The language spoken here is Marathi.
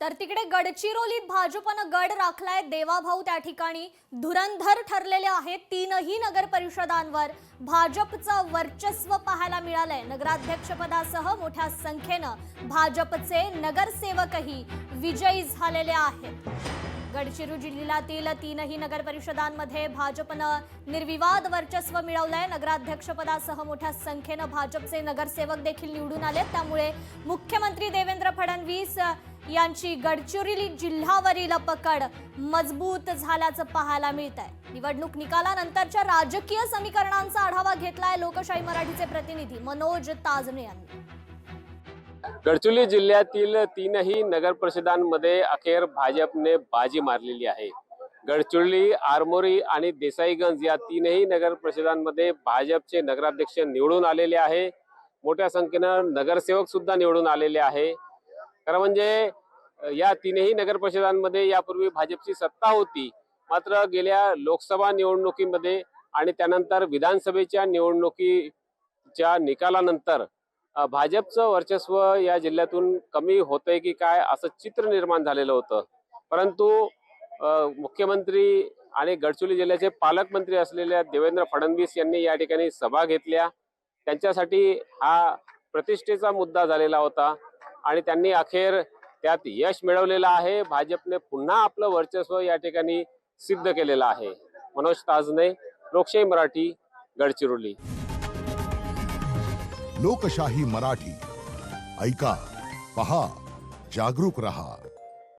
तर तिकडे गडचिरोलीत भाजपनं गड राखलाय। देवाभाऊ त्या ठिकाणी धुरंधर ठरलेले आहेत। तीनही नगर परिषदांवर भाजपचं वर्चस्व पाहायला मिळालंय। नगराध्यक्षपदासह मोठ्या संख्येनं भाजपचे नगरसेवकही विजयी झालेले आहेत। गडचिरोली जिल्ह्यातील तीनही नगर परिषदांमध्ये भाजपनं निर्विवाद वर्चस्व मिळवलंय। नगराध्यक्षपदासह मोठ्या संख्येनं भाजपचे नगरसेवक देखील निवडून आले। त्यामुळे मुख्यमंत्री देवेंद्र फडणवीस यांची गडचिरोली जिल्ह्यावरील पकड मजबूत झाल्याचं पाहायला मिळतंय। निवडणूक निकालानंतरच्या राजकीय समीकरणांचा आढावा घेतलाय लोकशाही मराठीचे प्रतिनिधी मनोज ताजने यांनी। गडचिरोली जिल्ह्यातील तीनही नगर परिषदांमध्ये अखेर भाजपने बाजी मारलेली आहे। गडचिरोली, आरमोरी आणि देसाईगंज या तीनही नगर परिषदांमध्ये भाजपचे नगराध्यक्ष निवडून आलेले आहे। मोठ्या संख्येनं नगरसेवक सुद्धा निवडून आलेले आहे। खरं म्हणजे या तीनही नगर परिषदांमध्ये यापूर्वी भाजपची सत्ता होती, मात्र गेल्या लोकसभा निवडणुकीमध्ये आणि त्यानंतर विधानसभेच्या निवडणुकीच्या निकालानंतर भाजपचं वर्चस्व या जिल्ह्यातून कमी होतंय की काय असं चित्र निर्माण झालेलं होतं। परंतु मुख्यमंत्री आणि गडचिरोली जिल्ह्याचे पालकमंत्री असलेल्या देवेंद्र फडणवीस यांनी या ठिकाणी सभा घेतल्या। त्यांच्यासाठी हा प्रतिष्ठेचा मुद्दा झालेला होता आणि त्यांनी अखेर त्यात यश मिळवलेलं आहे। भाजपने पुन्हा आपलं वर्चस्व या ठिकाणी सिद्ध केलेलं आहे। मनोज ताजने, लोकशाही मराठी, गडचिरोली। लोकशाही मराठी ऐका, पहा, जागरूक रहा।